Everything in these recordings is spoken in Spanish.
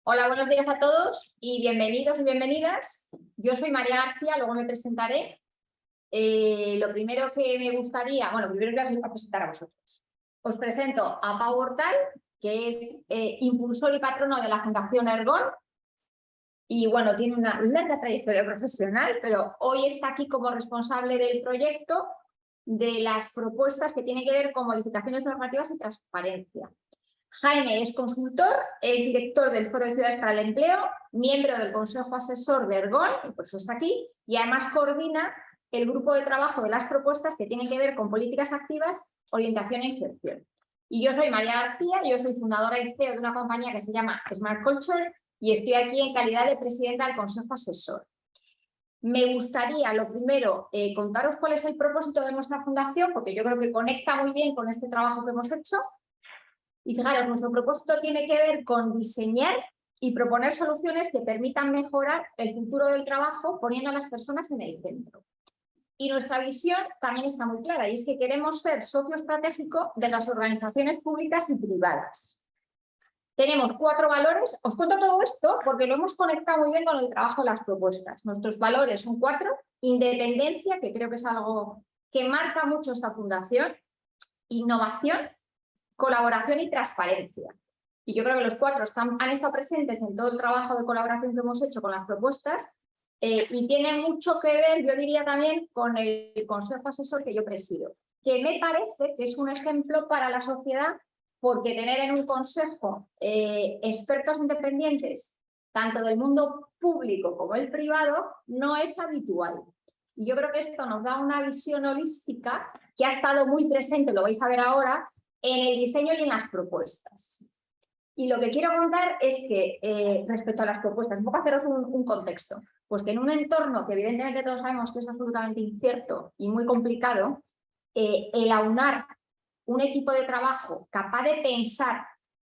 Hola, buenos días a todos y bienvenidos y bienvenidas. Yo soy María García, luego me presentaré. Lo primero que me gustaría, primero os voy a presentar a vosotros. Os presento a Pau Hortal, que es impulsor y patrono de la Fundación Ergon. Y bueno, tiene una larga trayectoria profesional, pero hoy está aquí como responsable del proyecto de las propuestas que tienen que ver con modificaciones normativas y transparencia. Jaime es consultor, es director del Foro de Ciudades para el Empleo, miembro del Consejo Asesor de Ergon, y por eso está aquí, y además coordina el grupo de trabajo de las propuestas que tienen que ver con políticas activas, orientación e inserción. Y yo soy María García, yo soy fundadora y CEO de una compañía que se llama Smart Culture y estoy aquí en calidad de presidenta del Consejo Asesor. Me gustaría, lo primero, contaros cuál es el propósito de nuestra fundación, porque yo creo que conecta muy bien con este trabajo que hemos hecho. Y fijaros, nuestro propósito tiene que ver con diseñar y proponer soluciones que permitan mejorar el futuro del trabajo poniendo a las personas en el centro. Y nuestra visión también está muy clara, y es que queremos ser socio estratégico de las organizaciones públicas y privadas. Tenemos 4 valores, os cuento todo esto porque lo hemos conectado muy bien con el trabajo de las propuestas. Nuestros valores son 4, independencia, que creo que es algo que marca mucho esta fundación, innovación, colaboración y transparencia. Y yo creo que los 4 han estado presentes en todo el trabajo de colaboración que hemos hecho con las propuestas y tienen mucho que ver, yo diría también, con el Consejo Asesor que yo presido, que me parece que es un ejemplo para la sociedad porque tener en un consejo expertos independientes, tanto del mundo público como el privado, no es habitual. Y yo creo que esto nos da una visión holística que ha estado muy presente, lo vais a ver ahora, en el diseño y en las propuestas. Y lo que quiero contar es que respecto a las propuestas, un poco haceros un contexto, pues que en un entorno que evidentemente todos sabemos que es absolutamente incierto y muy complicado, el aunar un equipo de trabajo capaz de pensar,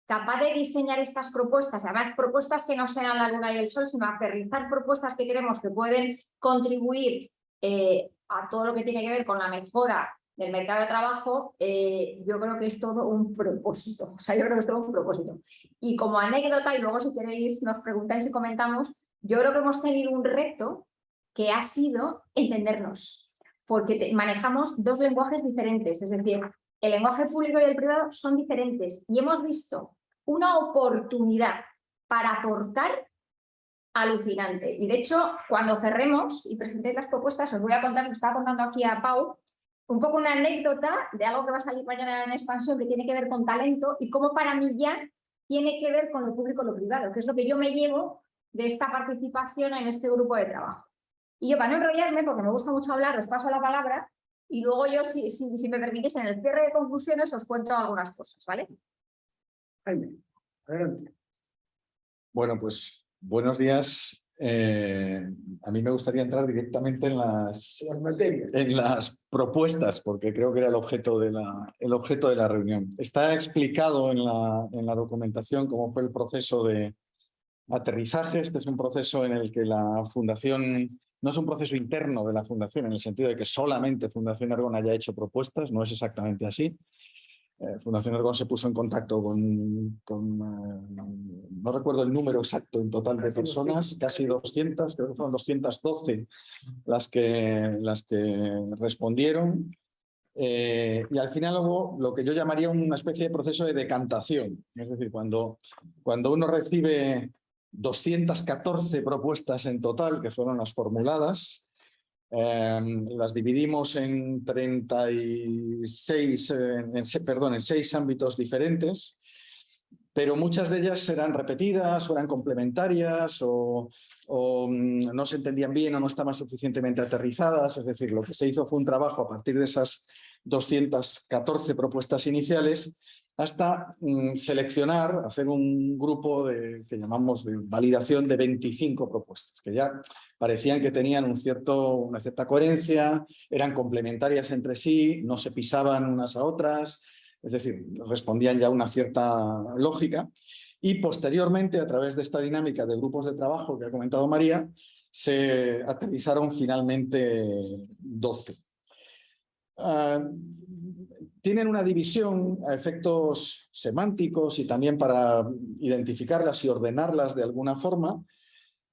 capaz de diseñar estas propuestas, además propuestas que no sean la luna y el sol, sino aterrizar propuestas que creemos que pueden contribuir a todo lo que tiene que ver con la mejora del mercado de trabajo, yo creo que es todo un propósito. O sea, yo creo que es todo un propósito. Y como anécdota, y luego si queréis nos preguntáis y comentamos, yo creo que hemos tenido un reto que ha sido entendernos, porque manejamos 2 lenguajes diferentes, es decir, el lenguaje público y el privado son diferentes y hemos visto una oportunidad para aportar alucinante. Y de hecho, cuando cerremos y presentéis las propuestas, os voy a contar, os estaba contando aquí a Pau, un poco una anécdota de algo que va a salir mañana en Expansión que tiene que ver con talento y cómo para mí ya tiene que ver con lo público y lo privado, que es lo que yo me llevo de esta participación en este grupo de trabajo. Y yo, para no enrollarme, porque me gusta mucho hablar, os paso la palabra y luego yo, si me permitís, en el cierre de conclusiones os cuento algunas cosas, ¿vale? Jaime, adelante. Bueno, pues buenos días. A mí me gustaría entrar directamente en las propuestas, porque creo que era el objeto de la reunión. Está explicado en la documentación cómo fue el proceso de aterrizaje. Este es un proceso en el que la Fundación, no es un proceso interno de la Fundación, en el sentido de que solamente Fundación Ergon haya hecho propuestas, no es exactamente así. Fundación Ergon se puso en contacto no recuerdo el número exacto en total de personas, casi 200, creo que fueron 212 las que respondieron. Y al final hubo lo que yo llamaría una especie de proceso de decantación. Es decir, cuando uno recibe 214 propuestas en total, que fueron las formuladas, las dividimos en 36, en 6 ámbitos diferentes, pero muchas de ellas eran repetidas o eran complementarias o no se entendían bien o no estaban suficientemente aterrizadas. Es decir, lo que se hizo fue un trabajo a partir de esas 214 propuestas iniciales hasta seleccionar, hacer un grupo que llamamos de validación de 25 propuestas, que ya parecían que tenían una cierta coherencia, eran complementarias entre sí, no se pisaban unas a otras, es decir, respondían ya a una cierta lógica. Y posteriormente, a través de esta dinámica de grupos de trabajo que ha comentado María, se aterrizaron finalmente 12. tienen una división a efectos semánticos y también para identificarlas y ordenarlas de alguna forma,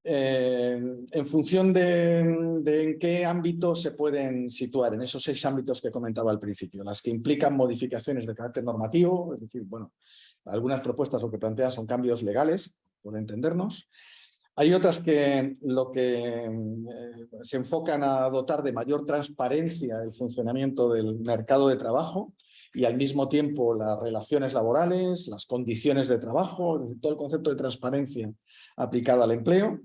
en función de en qué ámbito se pueden situar, en esos 6 ámbitos que comentaba al principio, las que implican modificaciones de carácter normativo, es decir, bueno, algunas propuestas lo que plantean son cambios legales, por entendernos. Hay otras que se enfocan a dotar de mayor transparencia el funcionamiento del mercado de trabajo y al mismo tiempo las relaciones laborales, las condiciones de trabajo, todo el concepto de transparencia aplicado al empleo.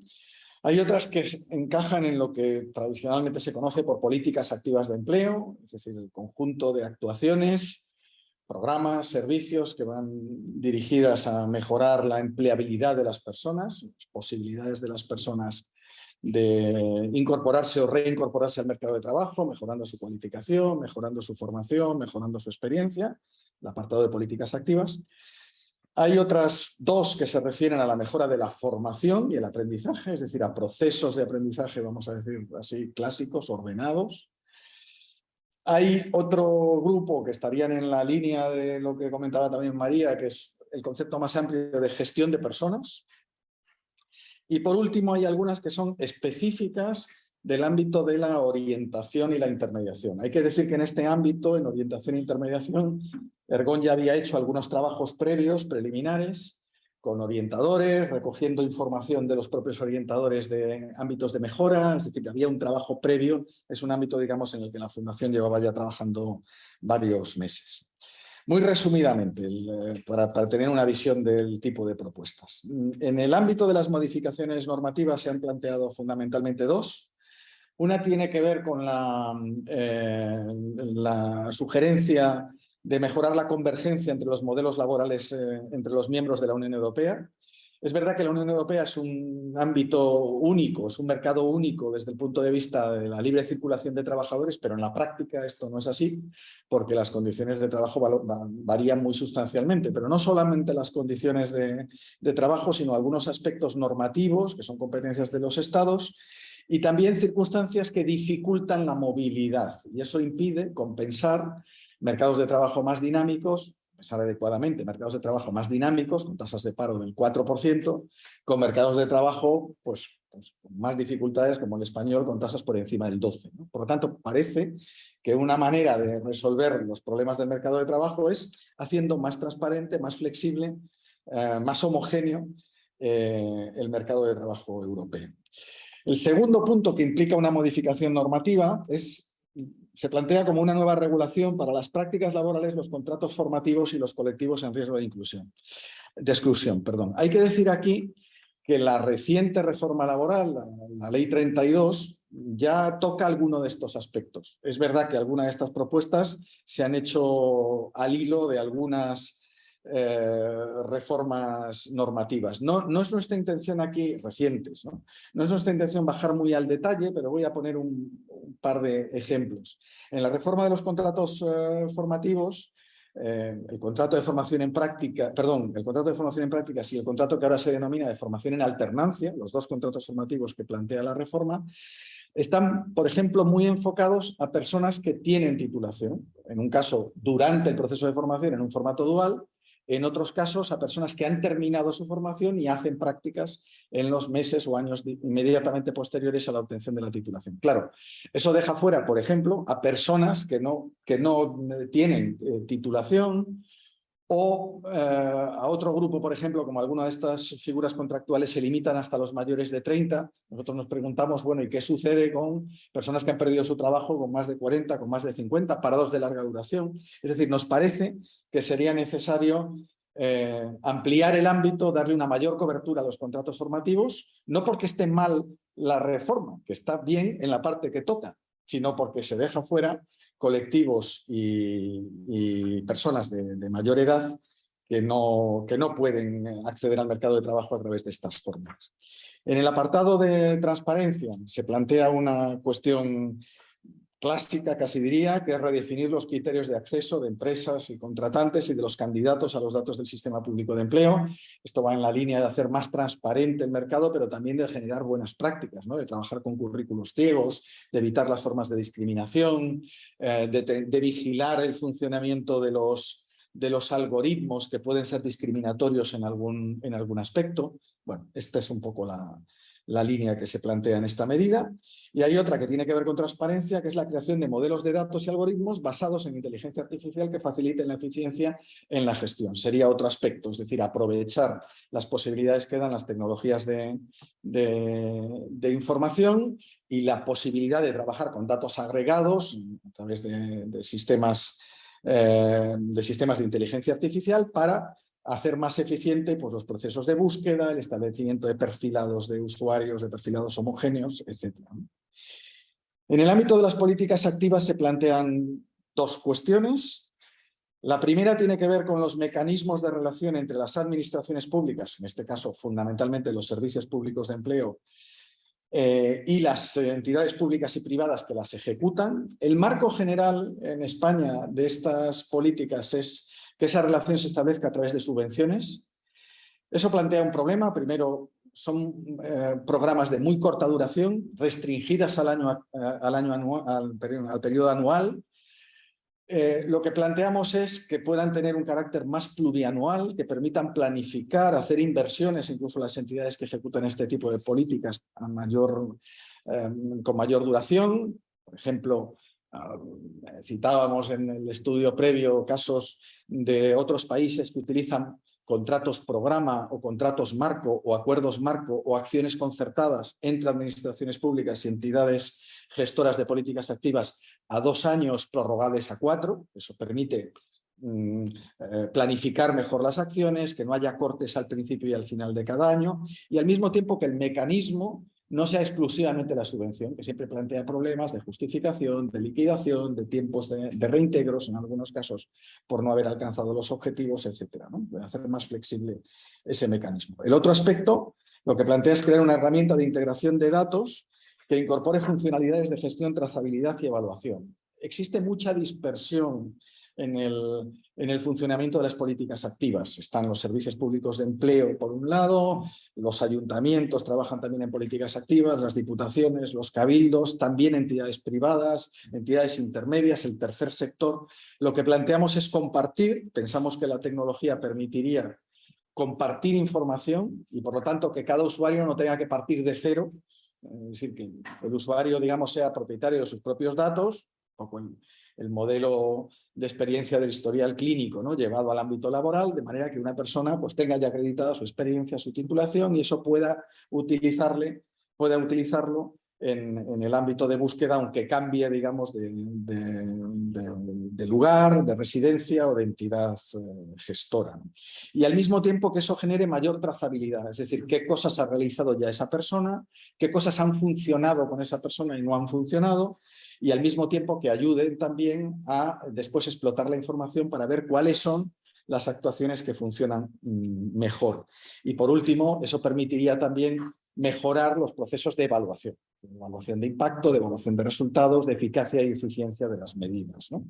Hay otras que encajan en lo que tradicionalmente se conoce por políticas activas de empleo, es decir, el conjunto de actuaciones, programas, servicios que van dirigidas a mejorar la empleabilidad de las personas, las posibilidades de las personas de incorporarse o reincorporarse al mercado de trabajo, mejorando su cualificación, mejorando su formación, mejorando su experiencia, el apartado de políticas activas. Hay otras 2 que se refieren a la mejora de la formación y el aprendizaje, es decir, a procesos de aprendizaje, vamos a decir así, clásicos, ordenados. Hay otro grupo que estarían en la línea de lo que comentaba también María, que es el concepto más amplio de gestión de personas. Y por último, hay algunas que son específicas del ámbito de la orientación y la intermediación. Hay que decir que en este ámbito, en orientación e intermediación, Ergon ya había hecho algunos trabajos previos, preliminares, con orientadores, recogiendo información de los propios orientadores de ámbitos de mejora, es decir, que había un trabajo previo, es un ámbito, digamos, en el que la Fundación llevaba ya trabajando varios meses. Muy resumidamente, para tener una visión del tipo de propuestas. En el ámbito de las modificaciones normativas se han planteado fundamentalmente 2. Una tiene que ver con la sugerencia de mejorar la convergencia entre los modelos laborales entre los miembros de la Unión Europea. Es verdad que la Unión Europea es un ámbito único, es un mercado único desde el punto de vista de la libre circulación de trabajadores, pero en la práctica esto no es así, porque las condiciones de trabajo varían muy sustancialmente, pero no solamente las condiciones de trabajo, sino algunos aspectos normativos, que son competencias de los Estados, y también circunstancias que dificultan la movilidad, y eso impide compensar mercados de trabajo más dinámicos, pensar adecuadamente, mercados de trabajo más dinámicos, con tasas de paro del 4%, con mercados de trabajo pues con más dificultades, como el español, con tasas por encima del 12%, ¿no? Por lo tanto, parece que una manera de resolver los problemas del mercado de trabajo es haciendo más transparente, más flexible, más homogéneo el mercado de trabajo europeo. El segundo punto que implica una modificación normativa se plantea como una nueva regulación para las prácticas laborales, los contratos formativos y los colectivos en riesgo de exclusión. Hay que decir aquí que la reciente reforma laboral, la Ley 32, ya toca alguno de estos aspectos. Es verdad que algunas de estas propuestas se han hecho al hilo de algunas reformas normativas. No es nuestra intención aquí, recientes, no es nuestra intención bajar muy al detalle, pero voy a poner un par de ejemplos. En la reforma de los contratos formativos, el contrato de formación en práctica, el contrato de formación en prácticas y el contrato que ahora se denomina de formación en alternancia, los 2 contratos formativos que plantea la reforma, están, por ejemplo, muy enfocados a personas que tienen titulación, en un caso durante el proceso de formación en un formato dual, en otros casos a personas que han terminado su formación y hacen prácticas en los meses o años inmediatamente posteriores a la obtención de la titulación. Claro, eso deja fuera, por ejemplo, a personas que no tienen titulación, o a otro grupo, por ejemplo, como alguna de estas figuras contractuales se limitan hasta los mayores de 30. Nosotros nos preguntamos, bueno, ¿y qué sucede con personas que han perdido su trabajo con más de 40, con más de 50, parados de larga duración? Es decir, nos parece que sería necesario ampliar el ámbito, darle una mayor cobertura a los contratos formativos, no porque esté mal la reforma, que está bien en la parte que toca, sino porque se deja fuera colectivos y personas de mayor edad que no pueden acceder al mercado de trabajo a través de estas formas. En el apartado de transparencia se plantea una cuestión clásica, casi diría, que es redefinir los criterios de acceso de empresas y contratantes y de los candidatos a los datos del sistema público de empleo. Esto va en la línea de hacer más transparente el mercado, pero también de generar buenas prácticas, ¿no? De trabajar con currículos ciegos, de evitar las formas de discriminación, de vigilar el funcionamiento de los algoritmos que pueden ser discriminatorios en algún aspecto. Bueno, esta es un poco la línea que se plantea en esta medida. Y hay otra que tiene que ver con transparencia, que es la creación de modelos de datos y algoritmos basados en inteligencia artificial que faciliten la eficiencia en la gestión. Sería otro aspecto, es decir, aprovechar las posibilidades que dan las tecnologías de información y la posibilidad de trabajar con datos agregados a través de sistemas de inteligencia artificial para hacer más eficiente pues, los procesos de búsqueda, el establecimiento de perfilados de usuarios, de perfilados homogéneos, etc. En el ámbito de las políticas activas se plantean dos cuestiones. La primera tiene que ver con los mecanismos de relación entre las administraciones públicas, en este caso fundamentalmente los servicios públicos de empleo, y las entidades públicas y privadas que las ejecutan. El marco general en España de estas políticas es que esa relación se establezca a través de subvenciones. Eso plantea un problema. Primero, son programas de muy corta duración, restringidas al periodo anual. Lo que planteamos es que puedan tener un carácter más plurianual, que permitan planificar, hacer inversiones, incluso las entidades que ejecutan este tipo de políticas con mayor duración. Por ejemplo, citábamos en el estudio previo casos de otros países que utilizan contratos programa o contratos marco o acuerdos marco o acciones concertadas entre administraciones públicas y entidades gestoras de políticas activas a 2 años prorrogables a 4. Eso permite planificar mejor las acciones, que no haya cortes al principio y al final de cada año, y al mismo tiempo que el mecanismo no sea exclusivamente la subvención, que siempre plantea problemas de justificación, de liquidación, de tiempos de reintegros, en algunos casos por no haber alcanzado los objetivos, etcétera, ¿no? De hacer más flexible ese mecanismo. El otro aspecto, lo que plantea es crear una herramienta de integración de datos que incorpore funcionalidades de gestión, trazabilidad y evaluación. Existe mucha dispersión en el funcionamiento de las políticas activas. Están los servicios públicos de empleo, por un lado, los ayuntamientos trabajan también en políticas activas, las diputaciones, los cabildos, también entidades privadas, entidades intermedias, el tercer sector. Lo que planteamos es compartir, pensamos que la tecnología permitiría compartir información y, por lo tanto, que cada usuario no tenga que partir de cero, es decir, que el usuario, digamos, sea propietario de sus propios datos, un poco el modelo de experiencia del historial clínico, ¿no? Llevado al ámbito laboral, de manera que una persona pues, tenga ya acreditada su experiencia, su titulación, y eso pueda utilizarlo en el ámbito de búsqueda, aunque cambie, digamos, de lugar, de residencia o de entidad gestora. Y al mismo tiempo que eso genere mayor trazabilidad, es decir, qué cosas ha realizado ya esa persona, qué cosas han funcionado con esa persona y no han funcionado, y al mismo tiempo que ayuden también a después explotar la información para ver cuáles son las actuaciones que funcionan mejor. Y por último, eso permitiría también mejorar los procesos de evaluación de impacto, de evaluación de resultados, de eficacia y eficiencia de las medidas, ¿no?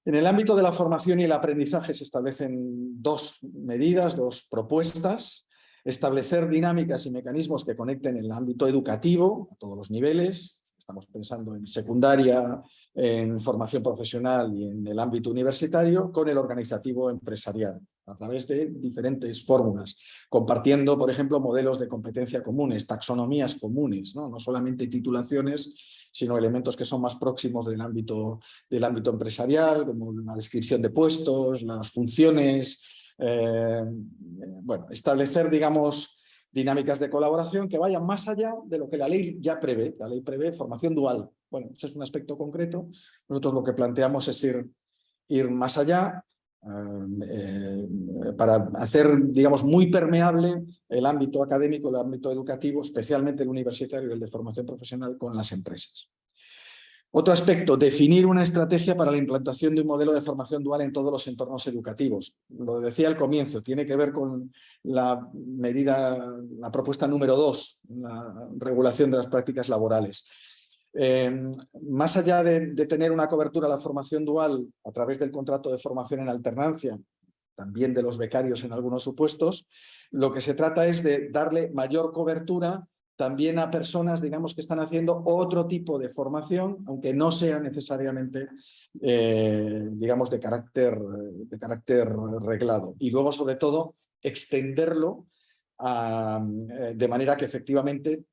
En el ámbito de la formación y el aprendizaje se establecen 2 medidas, 2 propuestas. Establecer dinámicas y mecanismos que conecten el ámbito educativo a todos los niveles. Estamos pensando en secundaria, en formación profesional y en el ámbito universitario, con el organizativo empresarial, a través de diferentes fórmulas, compartiendo, por ejemplo, modelos de competencia comunes, taxonomías comunes, no solamente titulaciones, sino elementos que son más próximos del ámbito empresarial, como la descripción de puestos, las funciones, bueno, establecer, digamos, dinámicas de colaboración que vayan más allá de lo que la ley ya prevé. La ley prevé formación dual. Bueno, ese es un aspecto concreto. Nosotros lo que planteamos es ir más allá para hacer, digamos, muy permeable el ámbito académico, el ámbito educativo, especialmente el universitario y el de formación profesional con las empresas. Otro aspecto, definir una estrategia para la implantación de un modelo de formación dual en todos los entornos educativos. Lo decía al comienzo, tiene que ver con la propuesta número 2, la regulación de las prácticas laborales. Más allá de tener una cobertura a la formación dual a través del contrato de formación en alternancia, también de los becarios en algunos supuestos, lo que se trata es de darle mayor cobertura también a personas, digamos, que están haciendo otro tipo de formación, aunque no sea necesariamente, digamos, de carácter reglado. Y luego, sobre todo, extenderlo de manera que efectivamente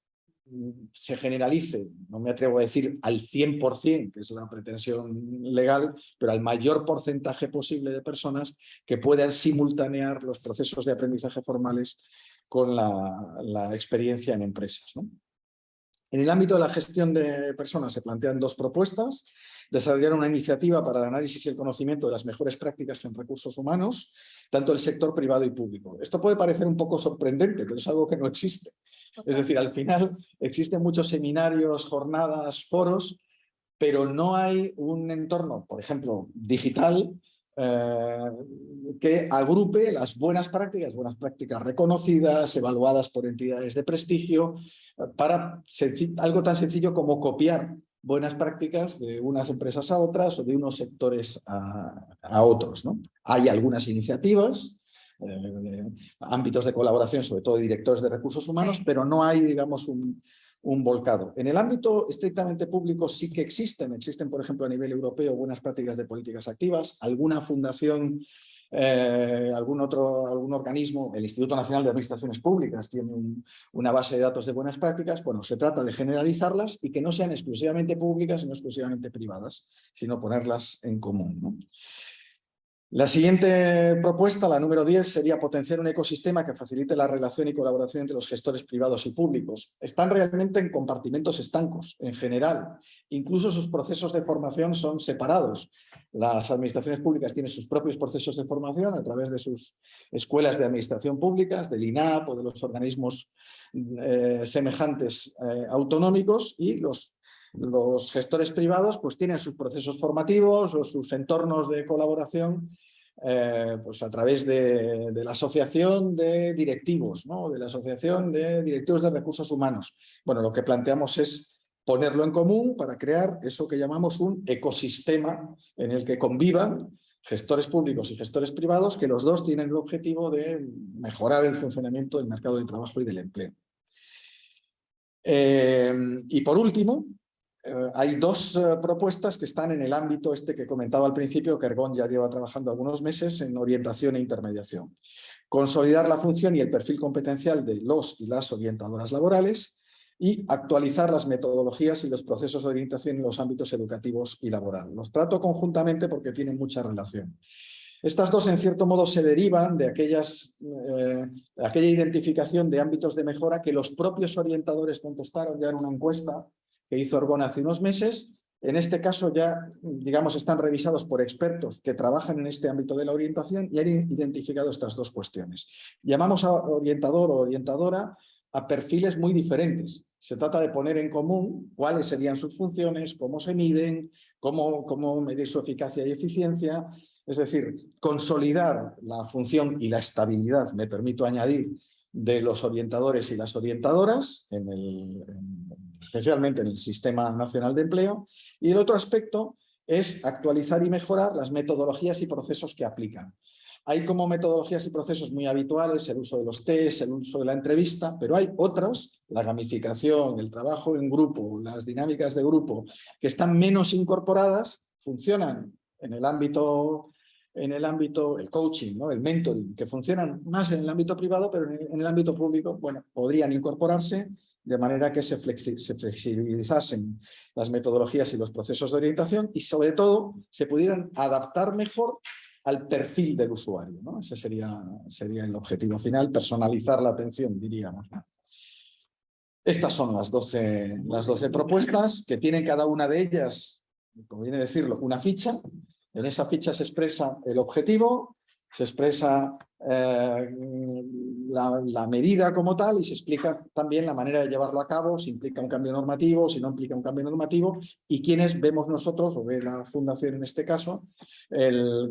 se generalice, no me atrevo a decir al 100%, que es la pretensión legal, pero al mayor porcentaje posible de personas que puedan simultanear los procesos de aprendizaje formales con la experiencia en empresas, ¿no? En el ámbito de la gestión de personas se plantean dos propuestas: desarrollar una iniciativa para el análisis y el conocimiento de las mejores prácticas en recursos humanos, tanto del sector privado y público. Esto puede parecer un poco sorprendente, pero es algo que no existe. Es decir, al final existen muchos seminarios, jornadas, foros, pero no hay un entorno, por ejemplo, digital, que agrupe las buenas prácticas reconocidas, evaluadas por entidades de prestigio, para algo tan sencillo como copiar buenas prácticas de unas empresas a otras o de unos sectores a otros, ¿no? Hay algunas iniciativas, ámbitos de colaboración, sobre todo de directores de recursos humanos, pero no hay, digamos, un volcado. En el ámbito estrictamente público sí que existen, por ejemplo a nivel europeo, buenas prácticas de políticas activas, alguna fundación, algún organismo, el Instituto Nacional de Administraciones Públicas tiene una base de datos de buenas prácticas. Bueno, se trata de generalizarlas y que no sean exclusivamente públicas y no exclusivamente privadas, sino ponerlas en común, ¿no? La siguiente propuesta, la número 10, sería potenciar un ecosistema que facilite la relación y colaboración entre los gestores privados y públicos. Están realmente en compartimentos estancos, en general. Incluso sus procesos de formación son separados. Las administraciones públicas tienen sus propios procesos de formación a través de sus escuelas de administración públicas, del INAP o de los organismos semejantes autonómicos, y los gestores privados pues tienen sus procesos formativos o sus entornos de colaboración pues a través de la asociación de directivos, ¿no? De la asociación de directivos de recursos humanos. Bueno, lo que planteamos es ponerlo en común para crear eso que llamamos un ecosistema en el que convivan gestores públicos y gestores privados, que los dos tienen el objetivo de mejorar el funcionamiento del mercado de trabajo y del empleo. Y por último, hay dos propuestas que están en el ámbito este que comentaba al principio, que Ergon ya lleva trabajando algunos meses, en orientación e intermediación. Consolidar la función y el perfil competencial de los y las orientadoras laborales y actualizar las metodologías y los procesos de orientación en los ámbitos educativos y laboral. Los trato conjuntamente porque tienen mucha relación. Estas dos, en cierto modo, se derivan de aquella identificación de ámbitos de mejora que los propios orientadores contestaron ya en una encuesta que hizo Ergon hace unos meses. En este caso ya, digamos, están revisados por expertos que trabajan en este ámbito de la orientación y han identificado estas dos cuestiones. Llamamos a orientador o orientadora a perfiles muy diferentes. Se trata de poner en común cuáles serían sus funciones, cómo se miden, cómo medir su eficacia y eficiencia. Es decir, consolidar la función y la estabilidad, me permito añadir, de los orientadores y las orientadoras, especialmente en el Sistema Nacional de Empleo. Y el otro aspecto es actualizar y mejorar las metodologías y procesos que aplican. Hay como metodologías y procesos muy habituales el uso de los test, el uso de la entrevista, pero hay otros, la gamificación, el trabajo en grupo, las dinámicas de grupo, que están menos incorporadas, funcionan en el ámbito, el coaching, ¿no? El mentoring, que funcionan más en el ámbito privado, pero en el ámbito público, bueno, podrían incorporarse de manera que se flexibilizasen las metodologías y los procesos de orientación y, sobre todo, se pudieran adaptar mejor al perfil del usuario, ¿no? Ese sería el objetivo final, personalizar la atención, diríamos, ¿no? Estas son las 12 propuestas, que tienen cada una de ellas, como viene a decirlo, una ficha. En esa ficha se expresa el objetivo, se expresa la medida como tal y se explica también la manera de llevarlo a cabo, si implica un cambio normativo, si no implica un cambio normativo, y quiénes vemos nosotros, o ve la Fundación en este caso,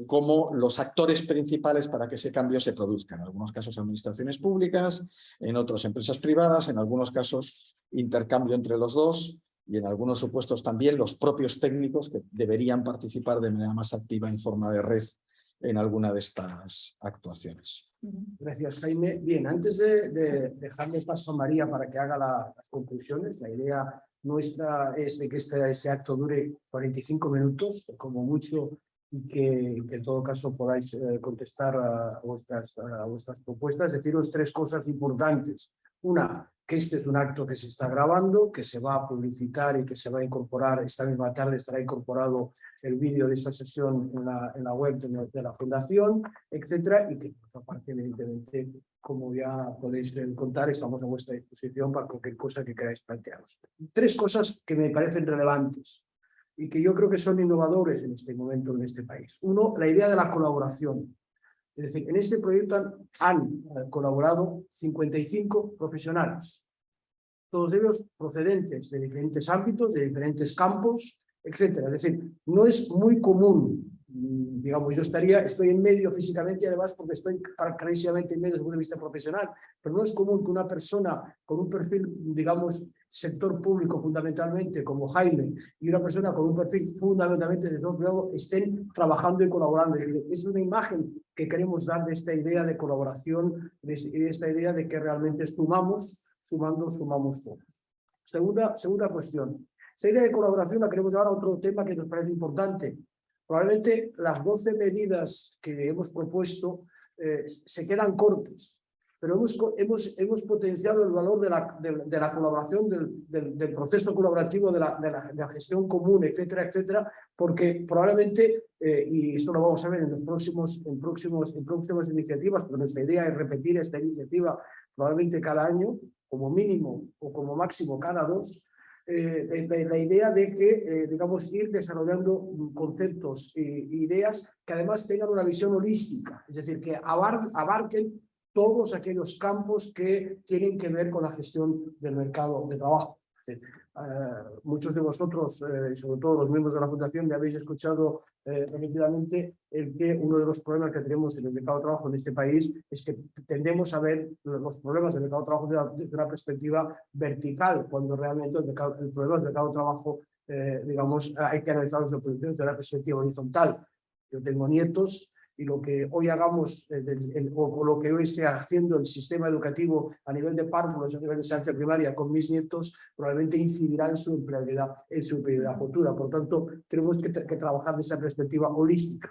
como los actores principales para que ese cambio se produzca. En algunos casos administraciones públicas, en otros empresas privadas, en algunos casos intercambio entre los dos, y en algunos supuestos también los propios técnicos que deberían participar de manera más activa en forma de red en alguna de estas actuaciones. Gracias, Jaime. Bien, antes de dejarle paso a María para que haga las conclusiones, la idea nuestra es de que este acto dure 45 minutos, como mucho, y que en todo caso podáis contestar a vuestras propuestas. Deciros tres cosas importantes. Una, que este es un acto que se está grabando, que se va a publicitar y que se va a incorporar, esta misma tarde estará incorporado el vídeo de esta sesión en la web de la Fundación, etcétera, y que por otra parte, evidentemente, como ya podéis contar, estamos a vuestra disposición para cualquier cosa que queráis plantearos. Tres cosas que me parecen relevantes y que yo creo que son innovadores en este momento en este país. Uno, la idea de la colaboración. Es decir, en este proyecto han colaborado 55 profesionales, todos ellos procedentes de diferentes ámbitos, de diferentes campos, etcétera. Es decir, no es muy común, digamos, yo estoy en medio físicamente, además porque estoy clarísimamente en medio desde el punto de vista profesional, pero no es común que una persona con un perfil, digamos, sector público fundamentalmente, como Jaime, y una persona con un perfil fundamentalmente de sector privado estén trabajando y colaborando. Es una imagen que queremos dar de esta idea de colaboración, de esta idea de que realmente sumamos todos. Segunda cuestión. Esa idea de colaboración la queremos llevar a otro tema que nos parece importante. Probablemente las 12 medidas que hemos propuesto se quedan cortas, pero hemos potenciado el valor de la colaboración, del proceso colaborativo, de la gestión común, etcétera, etcétera, porque probablemente, y esto lo vamos a ver en próximas iniciativas, pero nuestra idea es repetir esta iniciativa probablemente cada año, como mínimo o como máximo cada 2, la idea de que, digamos, ir desarrollando conceptos e ideas que además tengan una visión holística, es decir, que abarquen todos aquellos campos que tienen que ver con la gestión del mercado de trabajo. Es decir, muchos de vosotros, y sobre todo los miembros de la Fundación, me habéis escuchado repetidamente el que uno de los problemas que tenemos en el mercado de trabajo en este país es que tendemos a ver los problemas del mercado de trabajo desde una perspectiva vertical, cuando realmente el problema del mercado de trabajo, digamos, hay que analizarlos desde una perspectiva horizontal. Yo tengo nietos y lo que hoy hagamos o lo que hoy esté haciendo el sistema educativo a nivel de párvulos, a nivel de enseñanza primaria con mis nietos, probablemente incidirá en su empleabilidad futura. Por tanto, tenemos que trabajar desde esa perspectiva holística.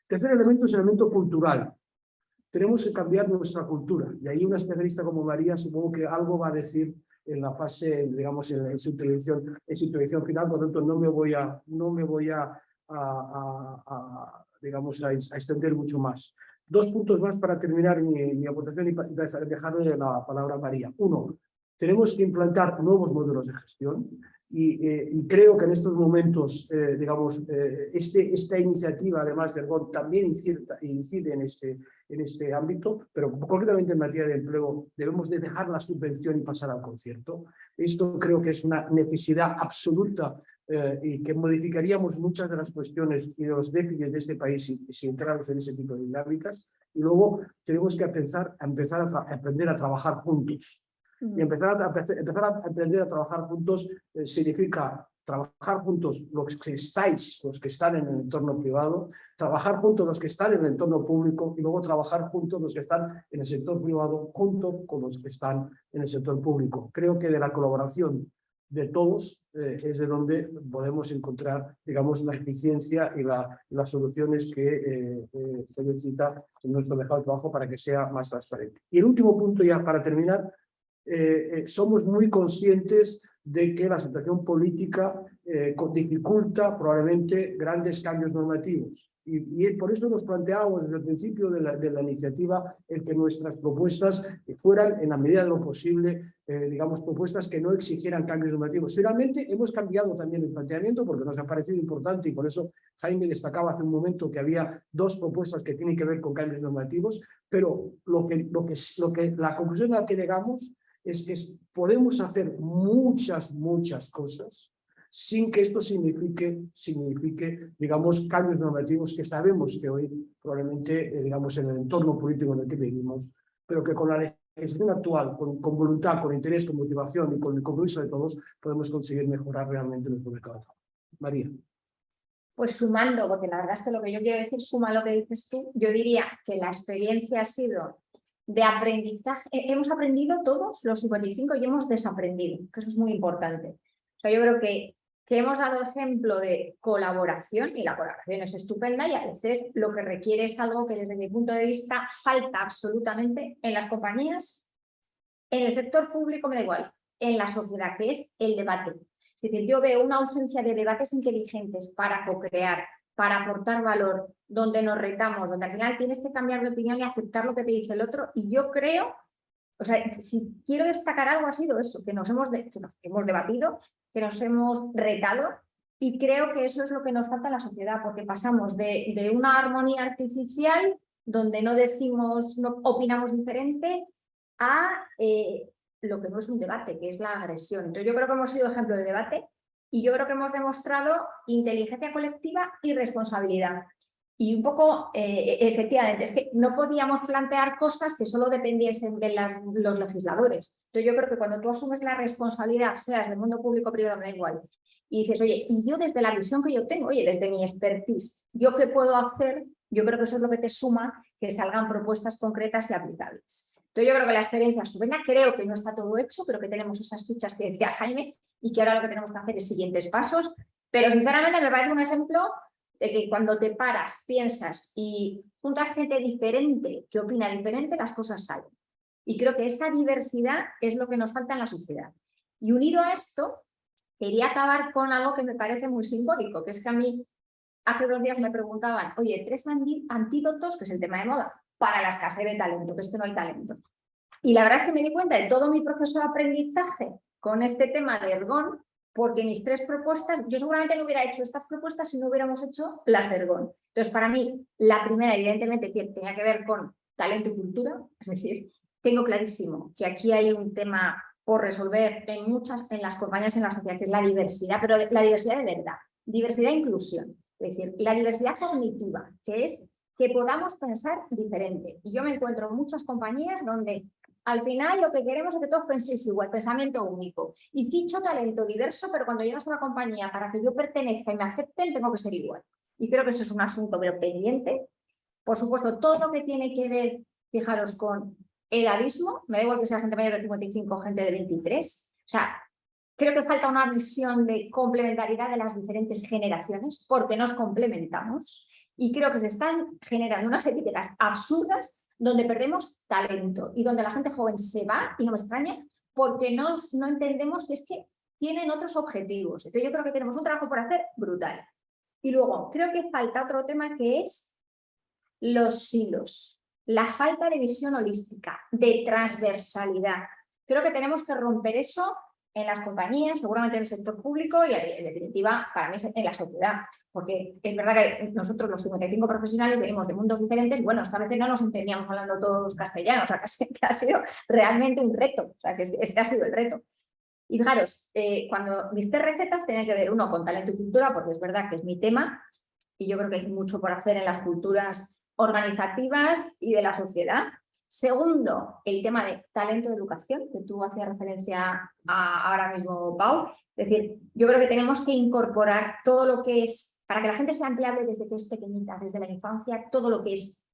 Tercer elemento es el elemento cultural. Tenemos que cambiar nuestra cultura. Y ahí una especialista como María supongo que algo va a decir en la fase, digamos, en su intervención final. Por tanto, no me voy a digamos, a extender mucho más. 2 puntos más para terminar mi aportación y dejarle la palabra a María. Uno, tenemos que implantar nuevos modelos de gestión y creo que en estos momentos, digamos, esta iniciativa, además del GON, también incide en este ámbito, pero concretamente en materia de empleo debemos de dejar la subvención y pasar al concierto. Esto creo que es una necesidad absoluta y que modificaríamos muchas de las cuestiones y de los déficits de este país si entramos en ese tipo de dinámicas. Y luego tenemos que empezar a aprender a trabajar juntos. Y empezar a aprender a trabajar juntos significa trabajar juntos los que están en el entorno privado, trabajar juntos los que están en el entorno público y luego trabajar juntos los que están en el sector privado junto con los que están en el sector público. Creo que de la colaboración de todos es de donde podemos encontrar, digamos, la eficiencia y las soluciones que se necesita en nuestro mercado de trabajo para que sea más transparente. Y el último punto, ya para terminar, somos muy conscientes de que la situación política dificulta probablemente grandes cambios normativos. Y por eso nos planteábamos desde el principio de la iniciativa el que nuestras propuestas fueran, en la medida de lo posible, digamos, propuestas que no exigieran cambios normativos. Finalmente, hemos cambiado también el planteamiento porque nos ha parecido importante y por eso Jaime destacaba hace un momento que había 2 propuestas que tienen que ver con cambios normativos, pero la conclusión a la que llegamos es que podemos hacer muchas cosas sin que esto signifique, digamos, cambios normativos que sabemos que hoy probablemente, digamos, en el entorno político en el que vivimos, pero que con la gestión actual, con voluntad, con interés, con motivación y con el compromiso de todos, podemos conseguir mejorar realmente nuestro mercado. María. Pues sumando, porque la verdad es que lo que yo quiero decir suma lo que dices tú, yo diría que la experiencia ha sido de aprendizaje. Hemos aprendido todos los 55 y hemos desaprendido, que eso es muy importante. O sea, yo creo que hemos dado ejemplo de colaboración y la colaboración es estupenda y a veces lo que requiere es algo que desde mi punto de vista falta absolutamente en las compañías, en el sector público, me da igual, en la sociedad, que es el debate. Es decir, yo veo una ausencia de debates inteligentes para co-crear, para aportar valor, donde nos retamos, donde al final tienes que cambiar de opinión y aceptar lo que te dice el otro. Y yo creo, o sea, si quiero destacar algo ha sido eso, que nos hemos debatido, que nos hemos retado y creo que eso es lo que nos falta en la sociedad, porque pasamos de una armonía artificial donde no decimos, no opinamos diferente a lo que no es un debate, que es la agresión. Entonces yo creo que hemos sido ejemplo de debate y yo creo que hemos demostrado inteligencia colectiva y responsabilidad. Y un poco, efectivamente, es que no podíamos plantear cosas que solo dependiesen de los legisladores. Entonces yo creo que cuando tú asumes la responsabilidad, seas del mundo público o privado, me da igual, y dices, oye, y yo desde la visión que yo tengo, oye, desde mi expertise, ¿yo qué puedo hacer? Yo creo que eso es lo que te suma que salgan propuestas concretas y aplicables. Entonces yo creo que la experiencia es estupenda, creo que no está todo hecho, pero que tenemos esas fichas que decía Jaime y que ahora lo que tenemos que hacer es siguientes pasos, pero sinceramente me parece un ejemplo de que cuando te paras, piensas y juntas gente diferente que opina diferente, las cosas salen. Y creo que esa diversidad es lo que nos falta en la sociedad. Y unido a esto, quería acabar con algo que me parece muy simbólico, que es que a mí hace 2 días me preguntaban, oye, 3 antídotos, que es el tema de moda, para la escasez de talento, que es que no hay talento. Y la verdad es que me di cuenta de todo mi proceso de aprendizaje con este tema de Ergon, porque mis 3 propuestas, yo seguramente no hubiera hecho estas propuestas si no hubiéramos hecho las de Ergon. Entonces, para mí, la primera, evidentemente, tenía que ver con talento y cultura, es decir, tengo clarísimo que aquí hay un tema por resolver en las compañías en la sociedad, que es la diversidad, pero la diversidad de verdad, diversidad e inclusión. Es decir, la diversidad cognitiva, que es que podamos pensar diferente. Y yo me encuentro en muchas compañías donde al final lo que queremos es que todos penséis igual, pensamiento único. Y ficho talento diverso, pero cuando llegas a la compañía para que yo pertenezca y me acepten, tengo que ser igual. Y creo que eso es un asunto pero pendiente. Por supuesto, todo lo que tiene que ver, fijaros, con edadismo, me da igual que sea gente mayor de 55, gente de 23. O sea, creo que falta una visión de complementariedad de las diferentes generaciones, porque nos complementamos. Y creo que se están generando unas etiquetas absurdas donde perdemos talento y donde la gente joven se va, y no me extraña, porque no entendemos que es que tienen otros objetivos. Entonces yo creo que tenemos un trabajo por hacer brutal. Y luego, creo que falta otro tema que es los silos, la falta de visión holística, de transversalidad. Creo que tenemos que romper eso en las compañías, seguramente en el sector público y en definitiva para mí en la sociedad, porque es verdad que nosotros los 55 profesionales venimos de mundos diferentes, bueno, es que a veces no nos entendíamos hablando todos castellano, o sea, que ha sido realmente un reto, o sea, que este ha sido el reto. Y fijaros, cuando mis 3 recetas tienen que ver, uno, con talento y cultura, porque es verdad que es mi tema, y yo creo que hay mucho por hacer en las culturas organizativas y de la sociedad. Segundo, el tema de talento de educación, que tú hacías referencia ahora mismo, Pau. Es decir, yo creo que tenemos que incorporar todo lo que es, para que la gente sea empleable desde que es pequeñita, desde la infancia, todo lo que es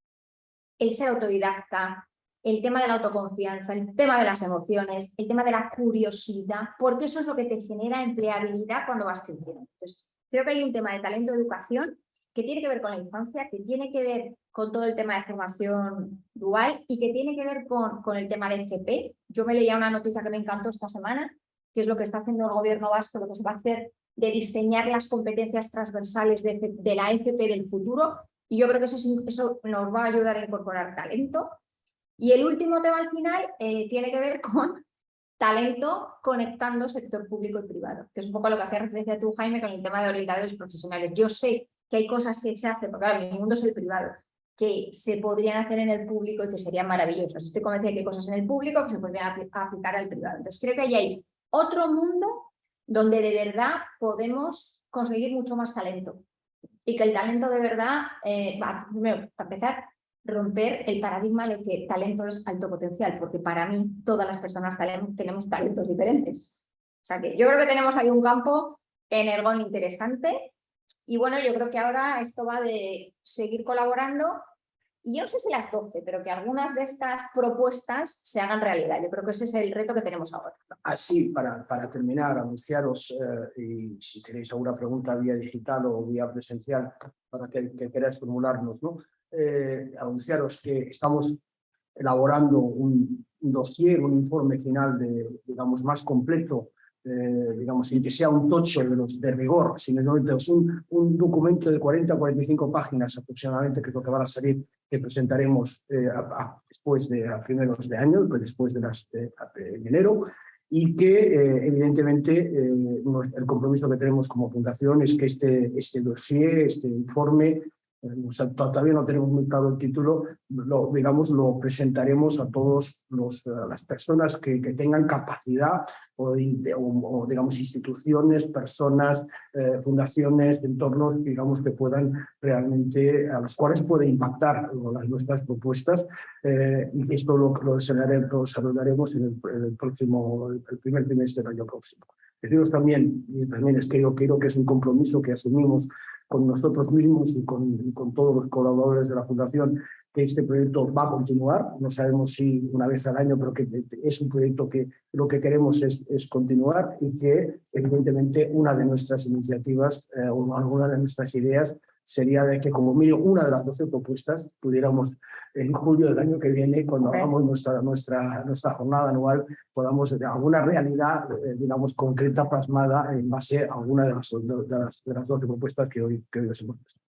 el ser autodidacta, el tema de la autoconfianza, el tema de las emociones, el tema de la curiosidad, porque eso es lo que te genera empleabilidad cuando vas creciendo. Entonces, creo que hay un tema de talento de educación que tiene que ver con la infancia, que tiene que ver con todo el tema de formación dual y que tiene que ver con el tema de FP. Yo me leía una noticia que me encantó esta semana, que es lo que está haciendo el gobierno vasco, lo que se va a hacer de diseñar las competencias transversales de la FP del futuro, y yo creo que eso nos va a ayudar a incorporar talento. Y el último tema al final tiene que ver con talento conectando sector público y privado, que es un poco a lo que hacía referencia tú, Jaime, con el tema de orientadores profesionales. Yo sé que hay cosas que se hacen, porque claro, mi mundo es el privado, que se podrían hacer en el público y que serían maravillosas. Estoy convencida de que hay cosas en el público que se podrían aplicar al privado. Entonces creo que ahí hay otro mundo donde de verdad podemos conseguir mucho más talento. Y que el talento de verdad, primero, para empezar, romper el paradigma de que talento es alto potencial, porque para mí todas las personas tenemos talentos diferentes. O sea que yo creo que tenemos ahí un campo en Ergon interesante y bueno, yo creo que ahora esto va de seguir colaborando y yo no sé si las 12, pero que algunas de estas propuestas se hagan realidad. Yo creo que ese es el reto que tenemos ahora. Así, para terminar, anunciaros, y si tenéis alguna pregunta vía digital o vía presencial, para que queráis formularnos, ¿no? Anunciaros que estamos elaborando un dossier, un informe final digamos, más completo, digamos, sin que sea un tocho de rigor, sino un documento de 40 a 45 páginas aproximadamente, que es lo que van a salir, que presentaremos después a primeros de año, después de enero, y que evidentemente el compromiso que tenemos como fundación es que este dossier, este informe, todavía no tenemos muy claro el título, lo presentaremos a todas las personas que tengan capacidad o digamos instituciones, personas, fundaciones, entornos, digamos, que puedan realmente, a los cuales puede impactar nuestras propuestas, y esto lo desarrollaremos en el primer trimestre del año próximo. Deciros también, y también creo que es un compromiso que asumimos con nosotros mismos y con todos los colaboradores de la Fundación, que este proyecto va a continuar. No sabemos si una vez al año, pero que es un proyecto que lo que queremos es continuar y que, evidentemente, una de nuestras iniciativas o alguna de nuestras ideas sería de que, como mínimo, una de las 12 propuestas pudiéramos, en julio del año que viene, cuando hagamos nuestra jornada anual, podamos de alguna realidad, digamos, concreta, plasmada en base a alguna de las 12 propuestas que hoy os hemos presentado.